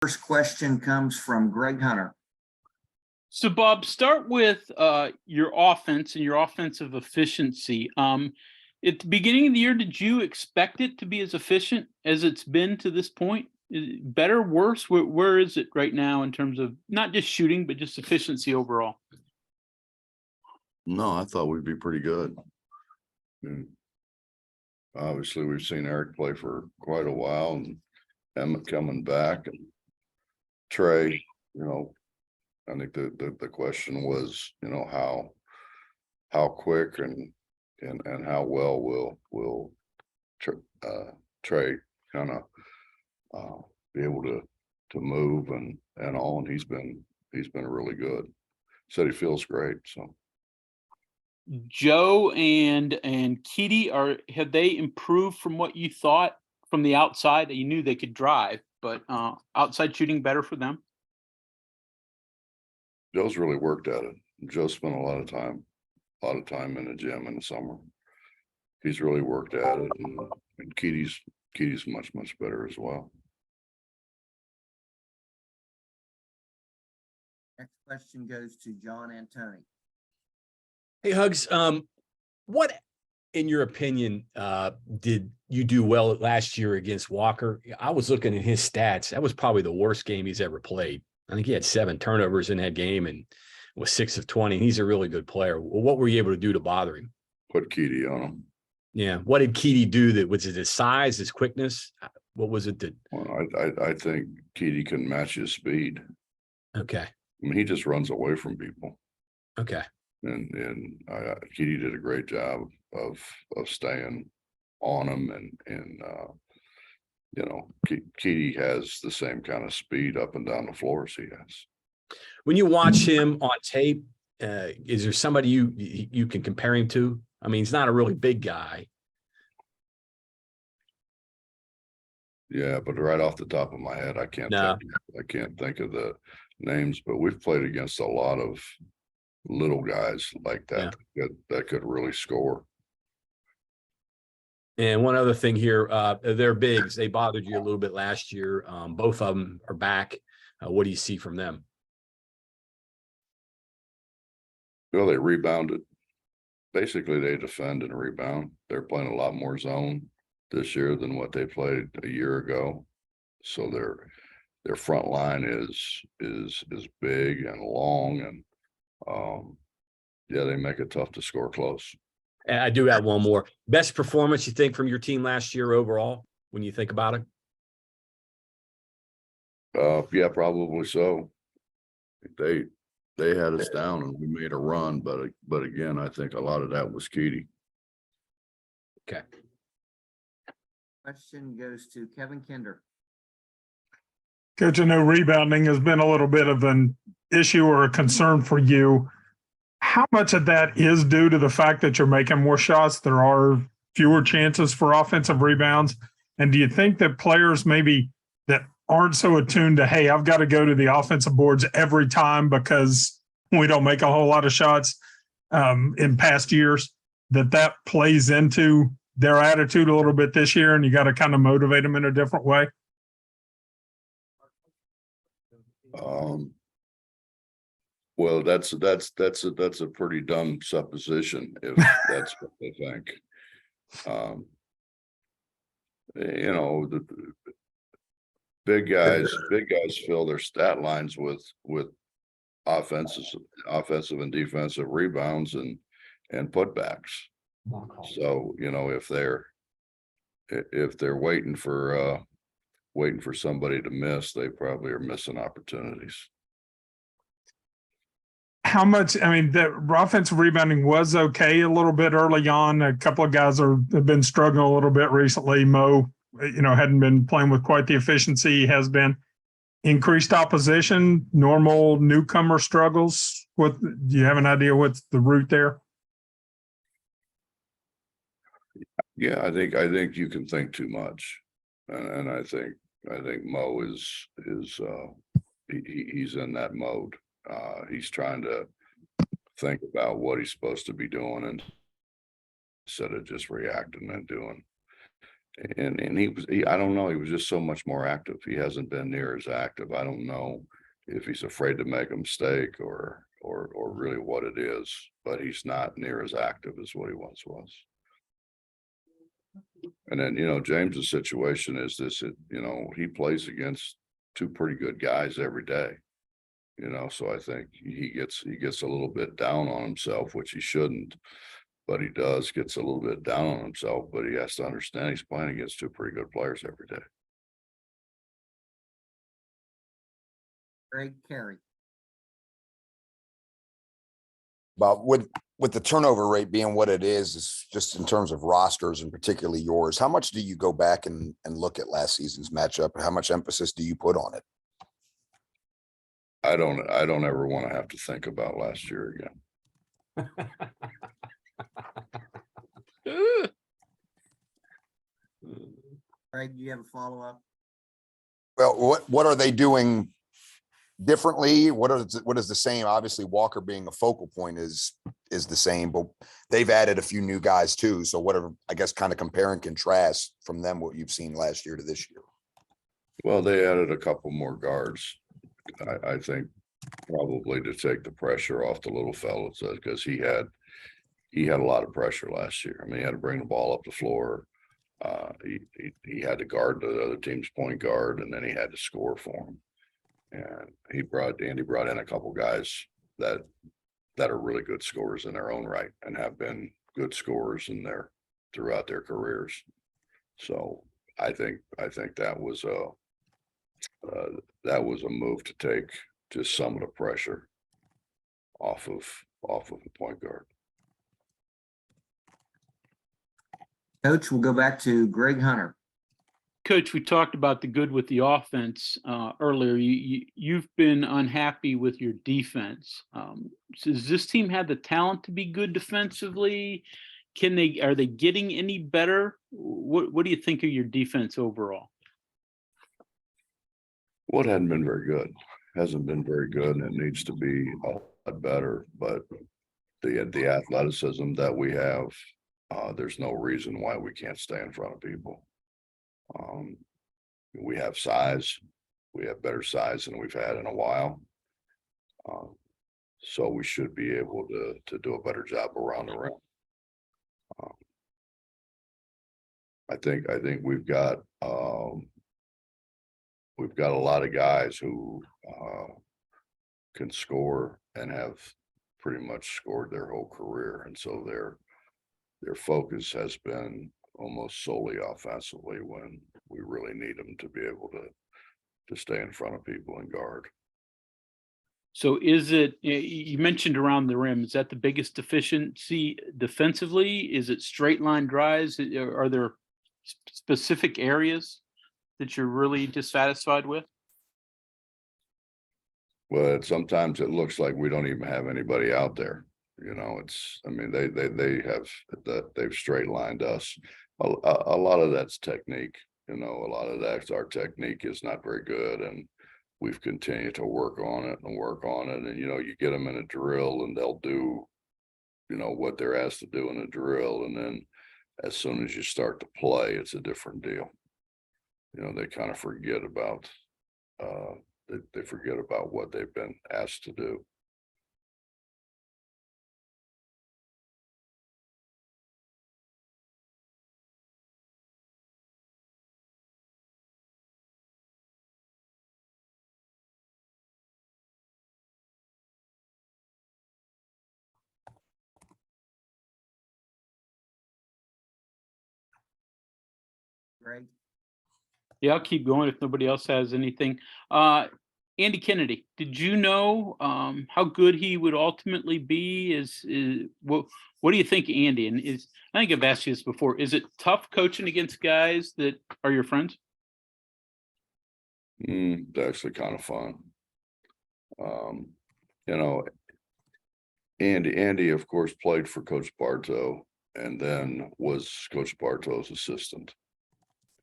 First question comes from Greg Hunter. So, Bob, start with your offense and your offensive efficiency. At the beginning of the year, did you expect it to be as efficient as it's been to this point? Is it better, worse? Where is it right now in terms of not just shooting, but just efficiency overall? No, I thought we'd be pretty good. And obviously, we've seen Eric play for quite a while, and Emmett coming back, and Trey. I think the question was, how quick and how well will Trey kind of be able to move and all, and he's been really good. Said he feels great. So Joe and Keedy, have they improved from what you thought from the outside? You knew they could drive, but outside shooting better for them? Joe's really worked at it. Joe spent a lot of time in the gym in the summer. He's really worked at it, and Keedy's much better as well. Next question goes to John Antoni. Hey, Hugs, what, in your opinion, did you do well last year against Walker? I was looking at his stats. That was probably the worst game he's ever played. I think he had 7 turnovers in that game and was 6 of 20. And he's a really good player. Well, what were you able to do to bother him? Put Keedy on him. Yeah. What did Keedy do? Was it his size, his quickness? What was it that? Well, I think Keedy can match his speed. Okay. I mean, he just runs away from people. Okay. And Keedy did a great job of staying on him, and Keedy has the same kind of speed up and down the floor as he has. When you watch him on tape, is there somebody you can compare him to? I mean, he's not a really big guy. Yeah, but right off the top of my head, I can't think of the names, but we've played against a lot of little guys like that, that could really score. And one other thing here, they're bigs. They bothered you a little bit last year. Both of them are back. What do you see from them? Well, they rebounded. Basically, they defend and rebound. They're playing a lot more zone this year than what they played a year ago. So their front line is big and long, and they make it tough to score close. And I do have one more. Best performance you think from your team last year overall, when you think about it? Yeah, probably so. They had us down and we made a run, but again, I think a lot of that was Keedy. Okay. Question goes to Kevin Kinder. Coach, I know rebounding has been a little bit of an issue or a concern for you. How much of that is due to the fact that you're making more shots? There are fewer chances for offensive rebounds. And do you think that players maybe that aren't so attuned to, hey, I've got to go to the offensive boards every time because we don't make a whole lot of shots in past years, that plays into their attitude a little bit this year, and you got to kind of motivate them in a different way? Well, that's a pretty dumb supposition if that's what they think. The big guys fill their stat lines with offensive and defensive rebounds and putbacks. So if they're waiting for somebody to miss, they probably are missing opportunities. How much, I mean, the offensive rebounding was okay a little bit early on. A couple of guys have been struggling a little bit recently. Mo, hadn't been playing with quite the efficiency he has been. Increased opposition, normal newcomer struggles. Do you have an idea what's the root there? Yeah, I think you can think too much, and I think Mo is he's in that mode. He's trying to think about what he's supposed to be doing, and instead of just reacting and doing. And I don't know, he was just so much more active. He hasn't been near as active. I don't know if he's afraid to make a mistake or really what it is, but he's not near as active as what he once was. And then, James's situation is this, he plays against two pretty good guys every day. So I think he gets a little bit down on himself, which he shouldn't, but he gets a little bit down on himself, but he has to understand he's playing against two pretty good players every day. Greg Carey. But with the turnover rate being what it is just in terms of rosters and particularly yours, how much do you go back and look at last season's matchup? How much emphasis do you put on it? I don't ever want to have to think about last year again. Greg, do you have a follow-up? Well, what are they doing differently? What is the same? Obviously, Walker being a focal point is the same, but they've added a few new guys too. So whatever, I guess, kind of compare and contrast from them what you've seen last year to this year. Well, they added a couple more guards, I think, probably to take the pressure off the little fellas, because he had a lot of pressure last year. I mean, he had to bring the ball up the floor. He had to guard the other team's point guard, and then he had to score for him. And Andy brought in a couple guys that are really good scorers in their own right and have been good scorers throughout their careers. So I think that was a move to take just some of the pressure off of the point guard. Coach, we'll go back to Greg Hunter. Coach, we talked about the good with the offense earlier. You've been unhappy with your defense. Does this team have the talent to be good defensively? Are they getting any better? What do you think of your defense overall? What hadn't been very good, hasn't been very good, and it needs to be a lot better. But the athleticism that we have, there's no reason why we can't stay in front of people. We have size. We have better size than we've had in a while. So we should be able to do a better job around the rim. I think we've got a lot of guys who can score and have pretty much scored their whole career, and so their focus has been almost solely offensively when we really need them to be able to stay in front of people and guard. So is it, you mentioned around the rim, is that the biggest deficiency defensively? Is it straight line drives? Are there specific areas that you're really dissatisfied with? Well, sometimes it looks like we don't even have anybody out there. They've straight lined us. A lot of that's technique. A lot of that's our technique is not very good, and we've continued to work on it. And you get them in a drill, and they'll do, what they're asked to do in a drill, and then as soon as you start to play, it's a different deal. They kind of forget about they forget about what they've been asked to do. Greg? Yeah, I'll keep going if nobody else has anything. Andy Kennedy, did you know how good he would ultimately be? What do you think, Andy? And I think I've asked you this before. Is it tough coaching against guys that are your friends? It's actually kind of fun. Andy, of course, played for Coach Bartow and then was Coach Bartow's assistant.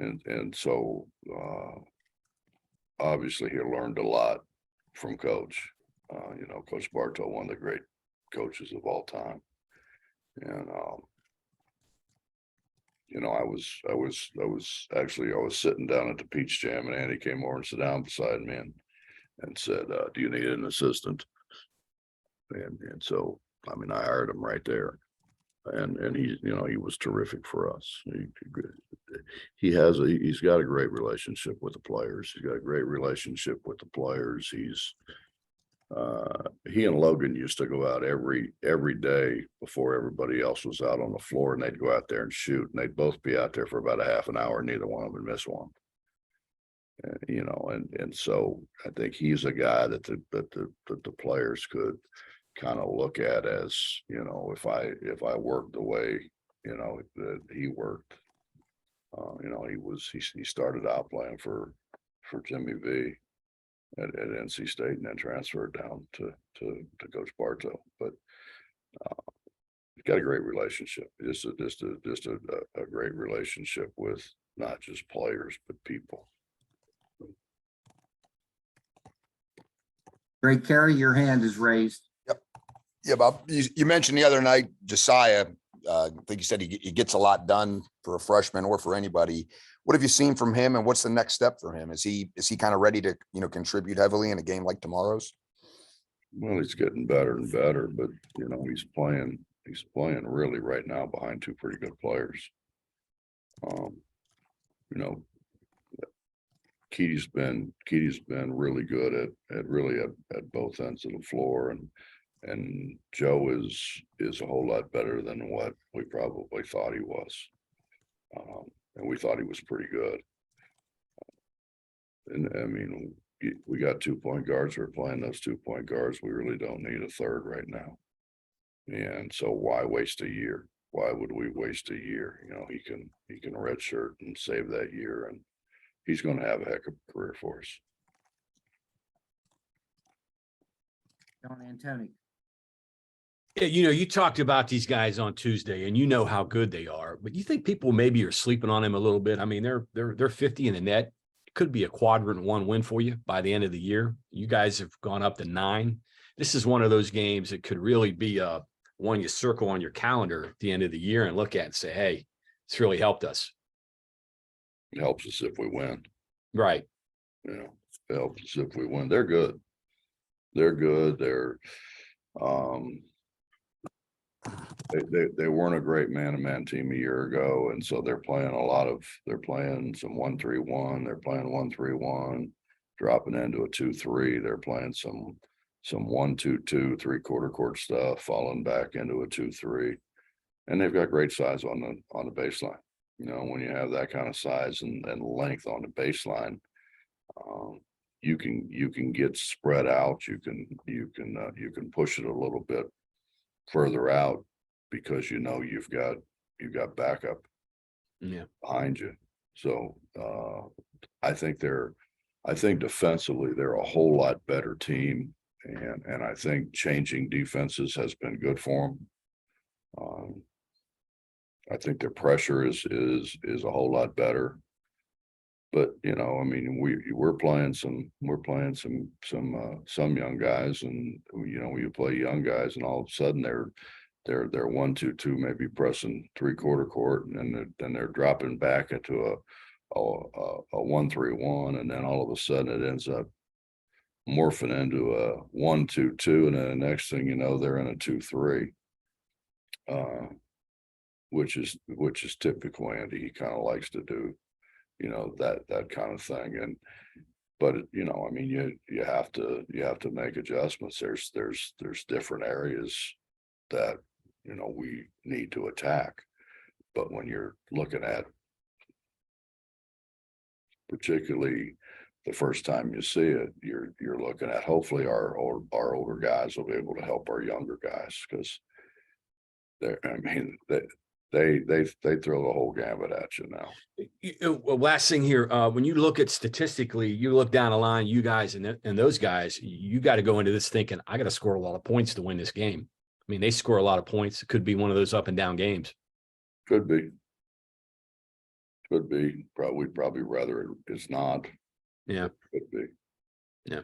And so obviously he learned a lot from Coach. Coach Bartow, one of the great coaches of all time. And you know, I was sitting down at the Peach Jam, and Andy came over and sat down beside me and said, do you need an assistant? And so, I mean, I hired him right there. And he, you know, he was terrific for us. He's got a great relationship with the players. He's got a great relationship with the players. He and Logan used to go out every day before everybody else was out on the floor, and they'd go out there and shoot, and they'd both be out there for about a half an hour. Neither one of them would miss one. You know, and so I think he's a guy that the players could kind of look at as, you know, if I worked the way, you know, that he worked. You know, he started out playing for Jimmy V at NC State, and then transferred down to Coach Bartow. But he's got a great relationship. Just a great relationship with not just players but people. Greg Carey, your hand is raised. Yeah, Bob, you mentioned the other night, Josiah, I think you said he gets a lot done for a freshman or for anybody. What have you seen from him, and what's the next step for him? Is he kind of ready to, you know, contribute heavily in a game like tomorrow's? Well, he's getting better and better, but you know, he's playing really right now behind two pretty good players. You know, Keaty's been really good at both ends of the floor, and Joe is a whole lot better than what we probably thought he was. And we thought he was pretty good. And I mean, we got 2 point guards. We're playing those 2 point guards. We really don't need a third right now. And so why waste a year? Why would we waste a year? You know, he can redshirt and save that year, and he's going to have a heck of a career for us. John Antoni. Yeah, you know, you talked about these guys on Tuesday, and you know how good they are, but you think people maybe are sleeping on him a little bit? I mean, they're 50 in the net. It could be a quadrant one win for you by the end of the year. You guys have gone up to 9. This is one of those games that could really be one you circle on your calendar at the end of the year and look at and say, hey, it's really helped us. It helps us if we win. Right. You know, it helps us if we win. They're good. They're good. They weren't a great man-to-man team a year ago, and so they're playing some 1-3-1. They're playing 1-3-1, dropping into a 2-3. They're playing some 1-2-2, 3/4 court stuff, falling back into a 2-3, and they've got great size on the baseline. You know, when you have that kind of size and length on the baseline, you can get spread out. You can push it a little bit further out because you know you've got backup behind you. So I think defensively they're a whole lot better team, and I think changing defenses has been good for them. I think their pressure is a whole lot better. But you know, I mean, we're playing some young guys, and you know, you play young guys, and all of a sudden they're 1-2-2, maybe pressing 3/4 court, and then they're dropping back into a 1-3-1, and then all of a sudden it ends up morphing into a 1-2-2, and then the next thing you know, they're in a 2-3, which is typical Andy. He kind of likes to do, you know, that kind of thing. But you know, I mean, you have to make adjustments. There's different areas that, you know, we need to attack. But when you're looking at, particularly the first time you see it, you're looking at, hopefully our older guys will be able to help our younger guys, because they throw the whole gambit at you now. Last thing here, when you look at statistically, you look down the line, you guys and those guys, you got to go into this thinking, I got to score a lot of points to win this game. I mean, they score a lot of points. It could be one of those up and down games. Could be. We'd probably rather it's not. Yeah. Could be. Yeah.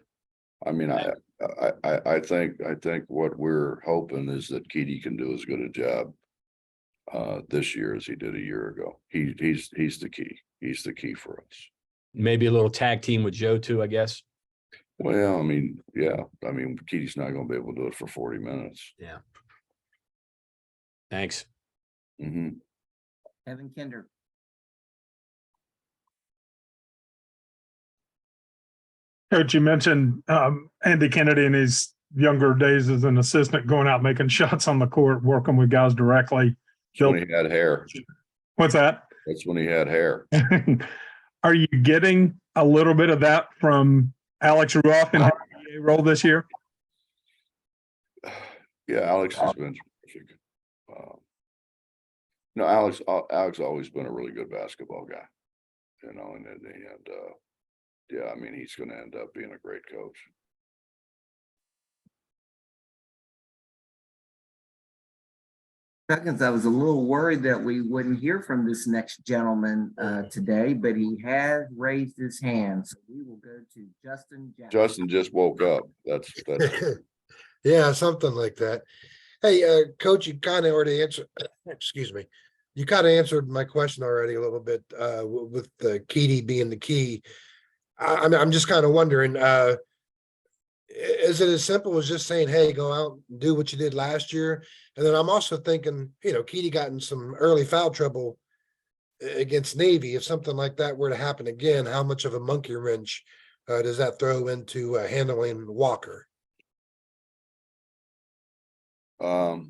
I mean, I think what we're hoping is that Keaty can do as good a job this year as he did a year ago. He's the key. He's the key for us. Maybe a little tag team with Joe too, I guess. Well, I mean, yeah, I mean, Keaty's not going to be able to do it for 40 minutes. Yeah. Thanks. Hmm. Kevin Kinder. Coach, you mentioned Andy Kennedy in his younger days as an assistant going out making shots on the court, working with guys directly. That's when he had hair. What's that? That's when he had hair. Are you getting a little bit of that from Alex Ruoff in his NBA role this year? Yeah, Alex has been terrific. No, Alex always been a really good basketball guy, you know, and yeah, I mean, he's going to end up being a great coach. Huggins, I was a little worried that we wouldn't hear from this next gentleman today, but he has raised his hand. So we will go to Justin Jackson. Justin just woke up. That's Yeah, something like that. Hey, Coach, you kind of already answered, excuse me. You kind of answered my question already a little bit with the Keaty being the key. I'm just kind of wondering, is it as simple as just saying, hey, go out and do what you did last year? And then I'm also thinking, you know, Keaty got in some early foul trouble against Navy. If something like that were to happen again, how much of a monkey wrench does that throw into handling Walker? Well,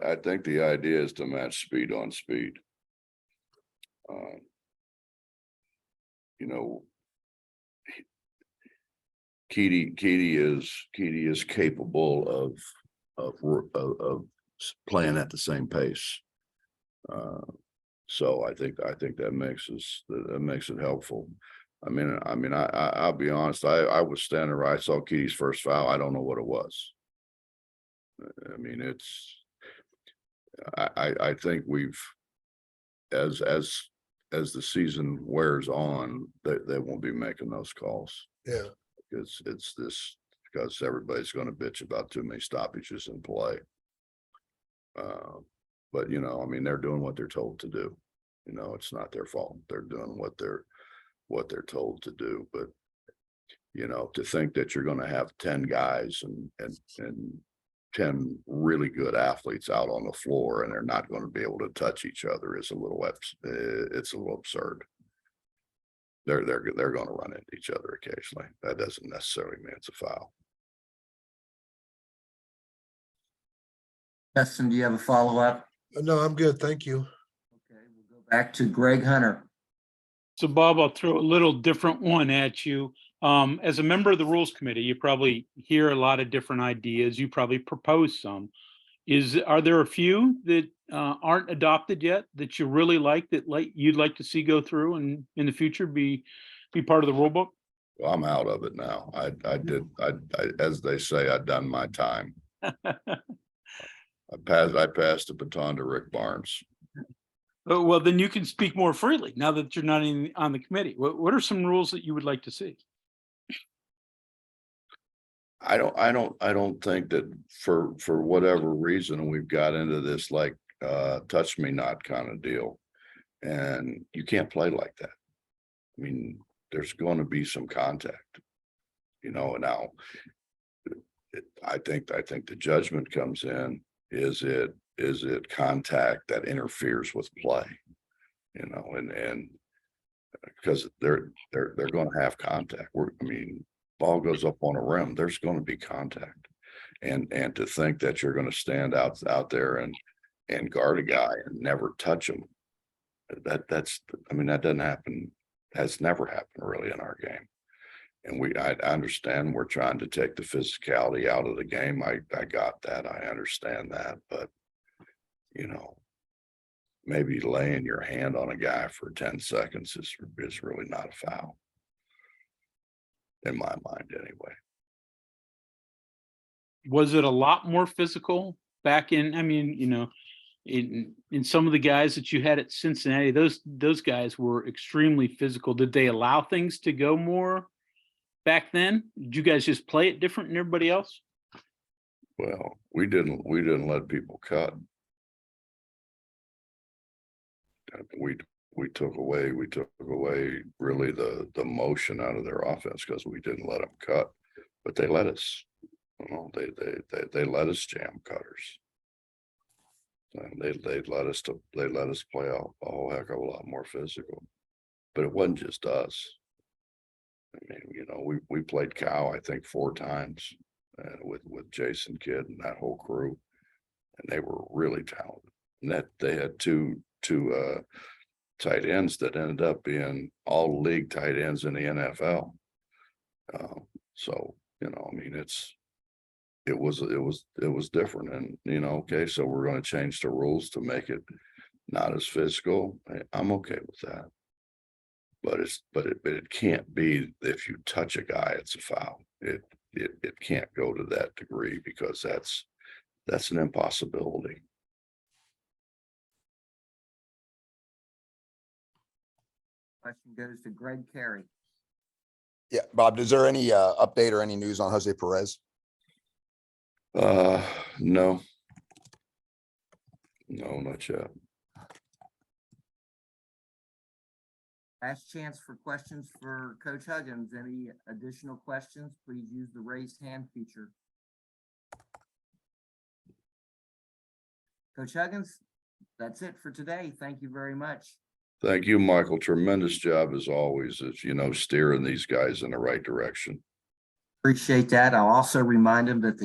I think the idea is to match speed on speed. You know, Keaty is capable of playing at the same pace. So I think that makes it helpful. I mean, I'll be honest. I was standing right. I saw Keaty's first foul. I don't know what it was. I mean, I think we've, as the season wears on, they won't be making those calls. Yeah. It's this, because everybody's going to bitch about too many stoppages in play. But you know, I mean, they're doing what they're told to do. You know, it's not their fault. They're doing what they're told to do. But you know, to think that you're going to have 10 guys and 10 really good athletes out on the floor and they're not going to be able to touch each other is it's a little absurd. They're going to run into each other occasionally. That doesn't necessarily mean it's a foul. Justin, do you have a follow-up? No, I'm good. Thank you. Okay, we'll go back to Greg Hunter. So Bob, I'll throw a little different one at you. As a member of the Rules Committee, you probably hear a lot of different ideas. You probably propose some. Are there a few that aren't adopted yet that you really like, that you'd like to see go through and in the future be part of the rule book? Well, I'm out of it now. I as they say, I've done my time. I passed the baton to Rick Barnes. Oh, well, then you can speak more freely now that you're not on the committee. What are some rules that you would like to see? I don't think that for whatever reason we've got into this like touch me not kind of deal, and you can't play like that. I mean, there's going to be some contact, you know. Now, I think the judgment comes in. Is it contact that interferes with play, you know, and because they're going to have contact. I mean, ball goes up on a rim, there's going to be contact, and to think that you're going to stand out there and guard a guy and never touch him, that's I mean, that doesn't happen. Has never happened really in our game. And I understand we're trying to take the physicality out of the game. I got that. I understand that. But, you know, maybe laying your hand on a guy for 10 seconds is really not a foul. In my mind, anyway. Was it a lot more physical back in, I mean, you know, in some of the guys that you had at Cincinnati, those guys were extremely physical. Did they allow things to go more back then? Did you guys just play it different than everybody else? Well, we didn't let people cut. We took away really the motion out of their offense because we didn't let them cut, but they let us, they let us jam cutters. And they let us play a whole heck of a lot more physical, but it wasn't just us. I mean, we played Cow, I think 4 times with Jason Kidd and that whole crew, and they were really talented. And that they had two tight ends that ended up being all league tight ends in the NFL. So, I mean, it was different, and okay, so we're going to change the rules to make it not as physical. I'm okay with that. But it can't be if you touch a guy, it's a foul. It can't go to that degree because that's an impossibility. Question goes to Greg Carey. Yeah, Bob, is there any update or any news on Jose Perez? No, not yet. Last chance for questions for Coach Huggins. Any additional questions? Please use the raised hand feature. Coach Huggins, that's it for today. Thank you very much. Thank you, Michael. Tremendous job as always, as steering these guys in the right direction. Appreciate that. I'll also remind him that the